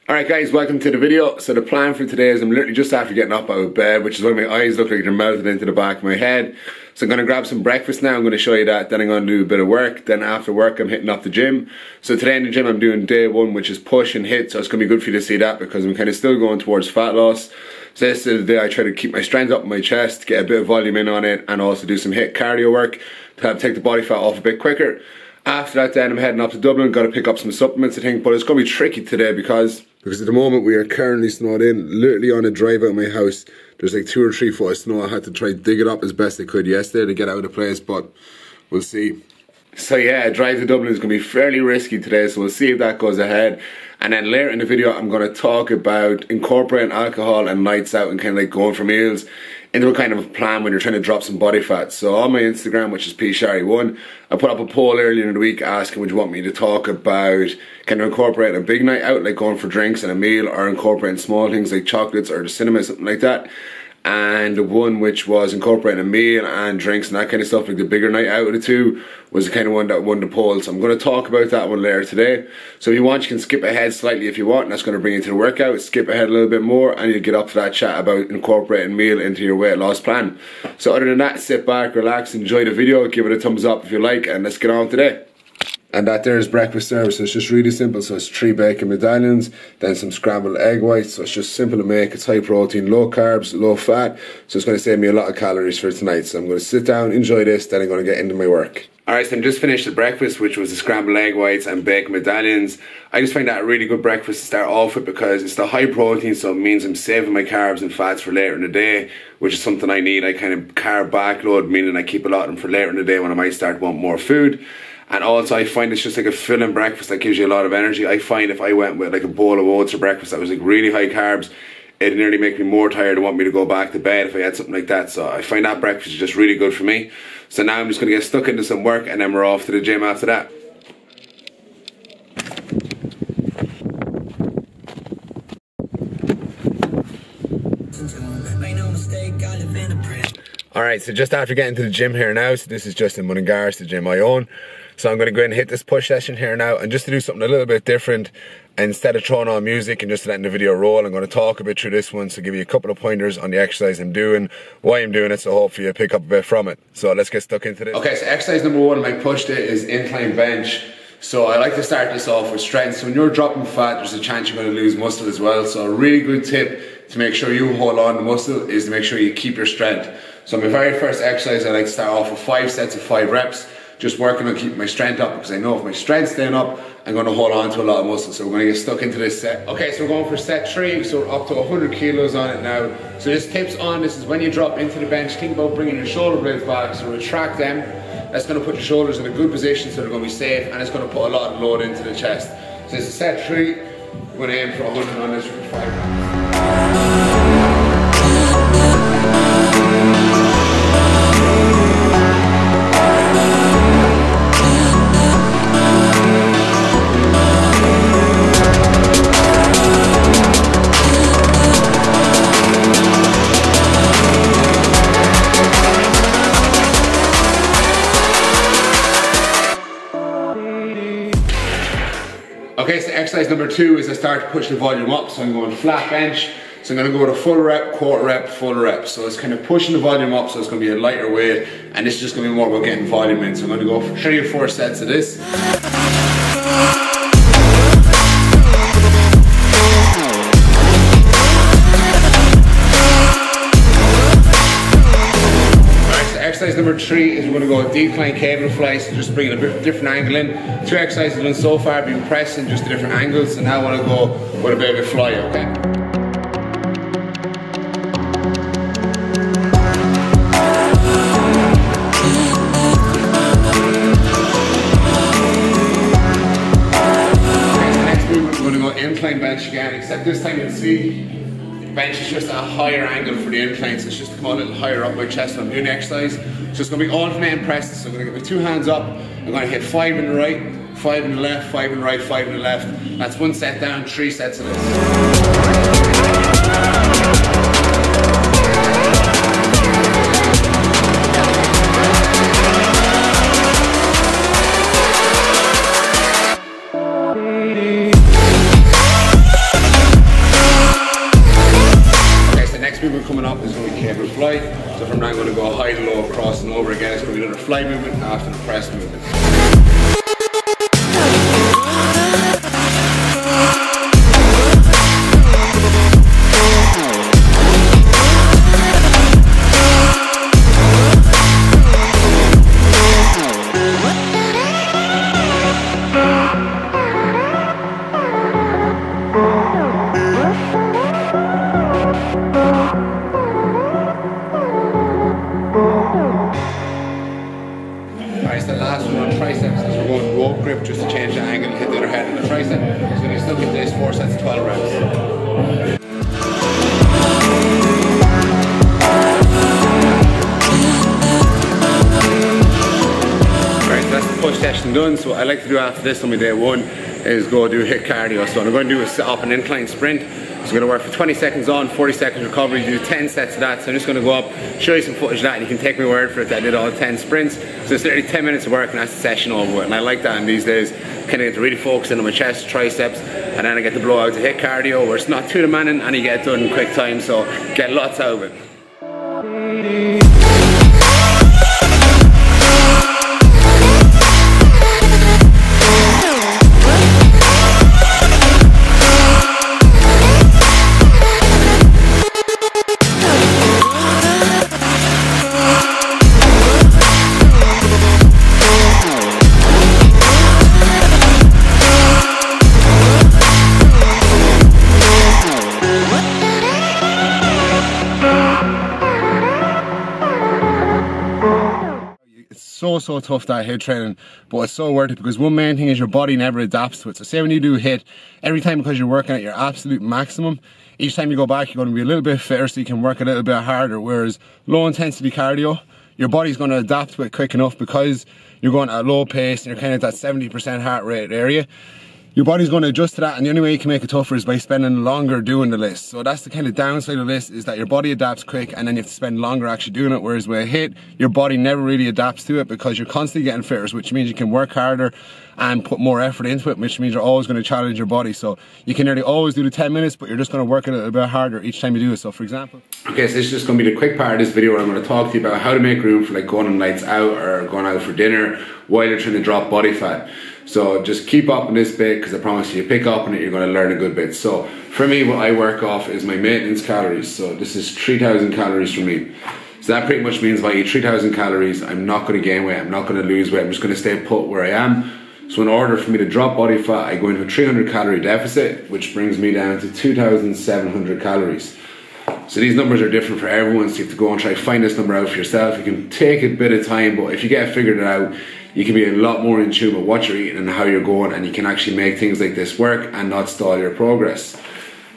Alright guys, welcome to the video. So the plan for today is I'm literally just after getting up out of bed, which is why my eyes look like they're melted into the back of my head. So I'm going to grab some breakfast now, I'm going to show you that, then I'm going to do a bit of work, then after work I'm hitting up the gym. So today in the gym I'm doing day one, which is push and hit, so it's going to be good for you to see that because I'm kind of still going towards fat loss. So this is the day I try to keep my strength up in my chest, get a bit of volume in on it, and also do some HIIT cardio work to help take the body fat off a bit quicker. After that then I'm heading up to Dublin, got to pick up some supplements I think, but it's going to be tricky today because at the moment we are currently snowed in, literally on a drive out of my house. There's like 2 or 3 foot of snow. I had to try to dig it up as best I could yesterday to get out of the place, but we'll see. So yeah, a drive to Dublin is going to be fairly risky today, so we'll see if that goes ahead. And then later in the video I'm going to talk about incorporating alcohol and nights out and kind of like going for meals into a kind of a plan when you're trying to drop some body fat. So on my Instagram, which is pshari1, I put up a poll earlier in the week asking would you want me to talk about kind of incorporating a big night out, like going for drinks and a meal, or incorporating small things like chocolates or the cinema, something like that. And the one which was incorporating a meal and drinks and that kind of stuff, like the bigger night out of the two, was the kind of one that won the poll. So I'm going to talk about that one later today. So if you want, you can skip ahead slightly if you want, and that's going to bring you to the workout. Skip ahead a little bit more and you'll get up to that chat about incorporating meal into your weight loss plan. So other than that, sit back, relax, enjoy the video, give it a thumbs up if you like, and let's get on today. And that there is breakfast service, so it's just really simple. So it's 3 bacon medallions, then some scrambled egg whites, so it's just simple to make. It's high protein, low carbs, low fat, so it's going to save me a lot of calories for tonight. So I'm going to sit down, enjoy this, then I'm going to get into my work. Alright, so I'm just finished the breakfast, which was the scrambled egg whites and bacon medallions. I just find that a really good breakfast to start off with because it's the high protein, so it means I'm saving my carbs and fats for later in the day, which is something I need. I kind of carb backload, meaning I keep a lot of them for later in the day when I might start to want more food. And also I find it's just like a filling breakfast that gives you a lot of energy. I find if I went with like a bowl of oats for breakfast that was like really high carbs, it'd nearly make me more tired and want me to go back to bed if I had something like that. So I find that breakfast is just really good for me. So now I'm just going to get stuck into some work and then we're off to the gym after that. Alright, so just after getting to the gym here now, so this is just in Mullingar's, the gym I own. So I'm going to go ahead and hit this push session here now, and just to do something a little bit different, instead of throwing on music and just letting the video roll, I'm going to talk a bit through this one, so give you a couple of pointers on the exercise I'm doing, why I'm doing it, so hopefully you pick up a bit from it. So let's get stuck into this. Okay, so exercise number 1 I pushed it is incline bench. So I like to start this off with strength. So when you're dropping fat, there's a chance you're going to lose muscle as well. So a really good tip to make sure you hold on to muscle is to make sure you keep your strength. So my very first exercise, I like to start off with 5 sets of 5 reps, just working on keeping my strength up because I know if my strength's staying up, I'm going to hold on to a lot of muscle. So we're going to get stuck into this set. Okay, so we're going for set 3, so we're up to 100 kilos on it now. So this tips on this is when you drop into the bench, think about bringing your shoulder blades back, so retract them. That's going to put your shoulders in a good position so they're going to be safe, and it's going to put a lot of load into the chest. So this is set 3, we're going to aim for 100 on this for 5 rounds. Okay, so exercise number 2 is I start to push the volume up, so I'm going flat bench. So I'm going to go to full rep, quarter rep, full rep. So it's kind of pushing the volume up, so it's going to be a lighter weight, and this is just going to be more about getting volume in. So I'm going to go for 3 or 4 sets of this. Exercise number 3 is we're going to go decline cable fly, so just bringing a bit different angle in. 2 exercises done so far, been pressing just the different angles, so now I want to go with a bit of a fly, okay? Okay, so next movement we're going to go incline bench again, except this time you'll see bench is just a higher angle for the incline, so it's just to come a little higher up my chest when I'm doing the exercise. So it's going to be alternating presses, so I'm going to get my 2 hands up, I'm going to hit 5 in the right, 5 in the left, 5 in the right, 5 in the left. That's 1 set down, 3 sets of this. below, crossing over again. It's going to be another fly movement after the press movement. The last one on triceps is we're going rope grip just to change the angle and hit the other head of the tricep. So you still get this 4 sets of 12 reps. Alright, so that's the push session done. So what I like to do after this on my day one is go do HIIT cardio. So what I'm going to do is set up an incline sprint. So I'm going to work for 20 seconds on, 40 seconds recovery, do 10 sets of that. So I'm just going to go up, show you some footage of that, and you can take my word for it that I did all 10 sprints. So it's literally 10 minutes of work and that's the session over with. And I like that in these days. Kind of get to really focus in on my chest, triceps, and then I get to blow out to HIIT cardio where it's not too demanding and you get it done in quick time. So get lots out of it. So tough that HIIT training, but it's so worth it because one main thing is your body never adapts to it. So say when you do HIIT, every time because you're working at your absolute maximum, each time you go back you're going to be a little bit fitter so you can work a little bit harder, whereas low intensity cardio, your body's going to adapt to it quick enough because you're going at a low pace and you're kind of at that 70% heart rate area. Your body's going to adjust to that, and the only way you can make it tougher is by spending longer doing the list. So that's the kind of downside of this, is that your body adapts quick and then you have to spend longer actually doing it, whereas with HIIT, your body never really adapts to it because you're constantly getting fitter, which means you can work harder and put more effort into it, which means you're always going to challenge your body. So you can nearly always do the 10 minutes, but you're just going to work it a little bit harder each time you do it. So for example. Okay, so this is just going to be the quick part of this video where I'm going to talk to you about how to make room for like going on nights out or going out for dinner while you're trying to drop body fat. So just keep up on this bit because I promise you pick up on it, you're going to learn a good bit. So for me, what I work off is my maintenance calories. So this is 3,000 calories for me. So that pretty much means if I eat 3,000 calories, I'm not going to gain weight, I'm not going to lose weight, I'm just going to stay put where I am. So in order for me to drop body fat, I go into a 300 calorie deficit, which brings me down to 2,700 calories. So these numbers are different for everyone, so you have to go and try to find this number out for yourself. You can take a bit of time, but if you get figured it out, you can be a lot more in tune with what you're eating and how you're going, and you can actually make things like this work and not stall your progress.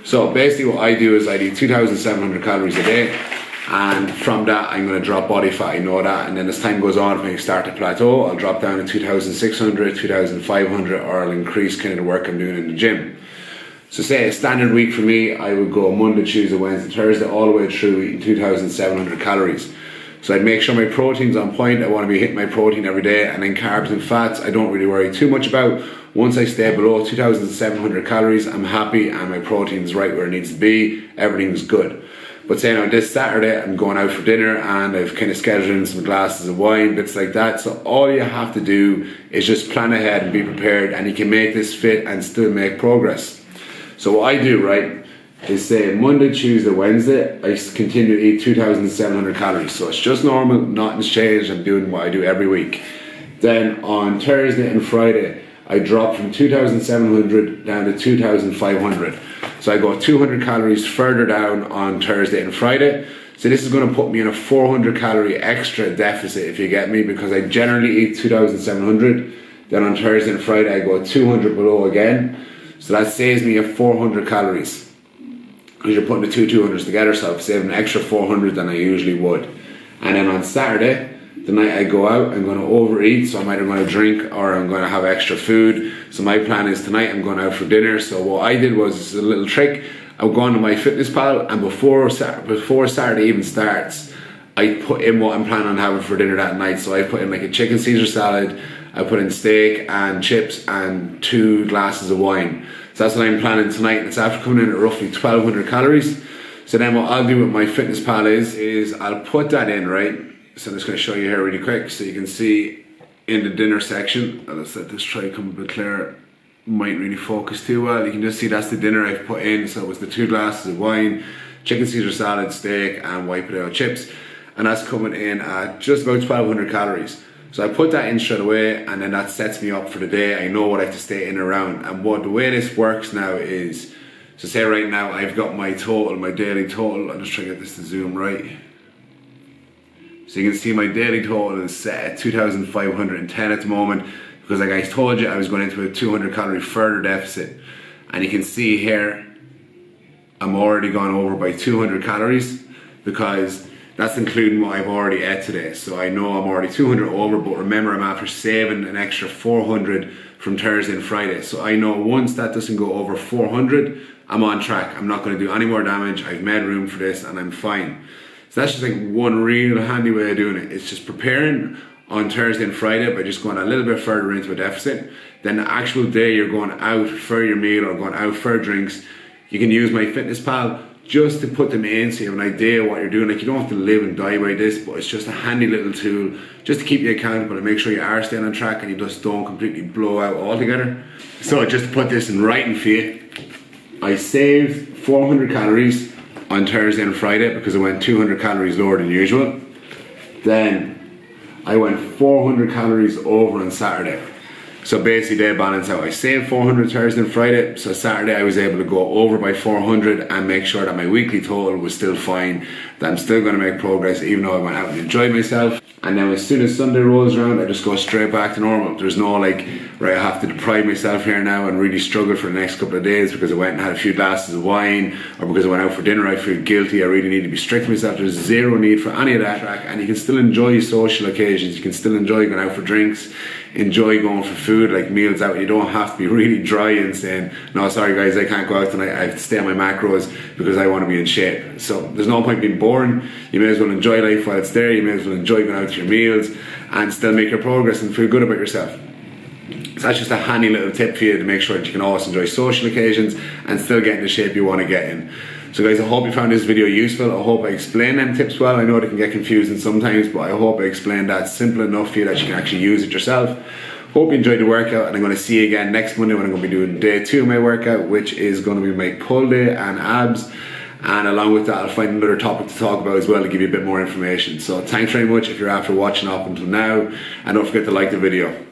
So basically what I do is I eat 2,700 calories a day, and from that I'm going to drop body fat, I know that, and then as time goes on, if I start to plateau, I'll drop down to 2,600, 2,500, or I'll increase kind of the work I'm doing in the gym. So say a standard week for me, I would go Monday, Tuesday, Wednesday, Thursday, all the way through eating 2,700 calories. So I'd make sure my protein's on point. I want to be hitting my protein every day, and then carbs and fats I don't really worry too much about. Once I stay below 2,700 calories, I'm happy and my protein's right where it needs to be, everything's good. But say now this Saturday I'm going out for dinner and I've kind of scheduled in some glasses of wine, bits like that. So all you have to do is just plan ahead and be prepared, and you can make this fit and still make progress. So what I do, right, is say Monday, Tuesday, Wednesday, I continue to eat 2,700 calories. So it's just normal, nothing's changed, I'm doing what I do every week. Then on Thursday and Friday, I drop from 2,700 down to 2,500. So I go 200 calories further down on Thursday and Friday. So this is going to put me in a 400 calorie extra deficit, if you get me, because I generally eat 2,700. Then on Thursday and Friday, I go 200 below again. So that saves me 400 calories. Because you're putting the two 200s together, so I'm saving an extra 400 than I usually would. And then on Saturday, the night I go out, I'm going to overeat, so I'm either going to drink or I'm going to have extra food. So my plan is tonight I'm going out for dinner. So what I did was a little trick. I'll go onto MyFitnessPal, and before Saturday even starts, I put in what I'm planning on having for dinner that night. So I put in like a chicken Caesar salad, I put in steak and chips and 2 glasses of wine. So that's what I'm planning tonight, and it's after coming in at roughly 1,200 calories. So then what I'll do with MyFitnessPal is I'll put that in, right? So I'm just going to show you here really quick so you can see in the dinner section. Let's let this try come a bit clearer. Mightn't really focus too well. You can just see that's the dinner I've put in. So it was the 2 glasses of wine, chicken Caesar salad, steak and white potato chips. And that's coming in at just about 1200 calories. So I put that in straight away and then that sets me up for the day. I know what I have to stay in and around. And the way this works now is, so say right now I've got my total, my daily total. I'll just try to get this to zoom right. So you can see my daily total is set at 2,510 at the moment because like I told you I was going into a 200 calorie further deficit, and you can see here I'm already gone over by 200 calories because that's including what I've already ate today. So I know I'm already 200 over, but remember I'm after saving an extra 400 from Thursday and Friday. So I know once that doesn't go over 400, I'm on track. I'm not going to do any more damage. I've made room for this and I'm fine. So that's just like one real handy way of doing it. It's just preparing on Thursday and Friday by just going a little bit further into a deficit. Then the actual day you're going out for your meal or going out for drinks, you can use MyFitnessPal just to put them in so you have an idea of what you're doing. Like, you don't have to live and die by this, but it's just a handy little tool just to keep you accountable and make sure you are staying on track and you just don't completely blow out altogether. So just to put this in writing for you, I saved 400 calories on Thursday and Friday because I went 200 calories lower than usual. Then I went 400 calories over on Saturday. So basically they balance out. I saved 400 Thursday and Friday, so Saturday I was able to go over by 400 and make sure that my weekly total was still fine, that I'm still going to make progress even though I went out and enjoyed myself. And then as soon as Sunday rolls around, I just go straight back to normal. There's no like, right, I have to deprive myself here now and really struggle for the next couple of days because I went and had a few glasses of wine, or because I went out for dinner I feel guilty, I really need to be strict with myself. There's zero need for any of that. And you can still enjoy social occasions, you can still enjoy going out for drinks, enjoy going for food, like meals out. You don't have to be really dry and saying, no sorry guys, I can't go out tonight, I have to stay on my macros because I want to be in shape. So there's no point being boring. You may as well enjoy life while it's there. You may as well enjoy going out to your meals and still make your progress and feel good about yourself. So that's just a handy little tip for you to make sure that you can always enjoy social occasions and still get in the shape you want to get in. So guys, I hope you found this video useful. I hope I explained them tips well. I know they can get confusing sometimes, but I hope I explained that simple enough for you that you can actually use it yourself. Hope you enjoyed the workout, and I'm going to see you again next Monday when I'm going to be doing day 2 of my workout, which is going to be my pull day and abs. And along with that, I'll find another topic to talk about as well to give you a bit more information. So thanks very much if you're after watching up until now, and don't forget to like the video.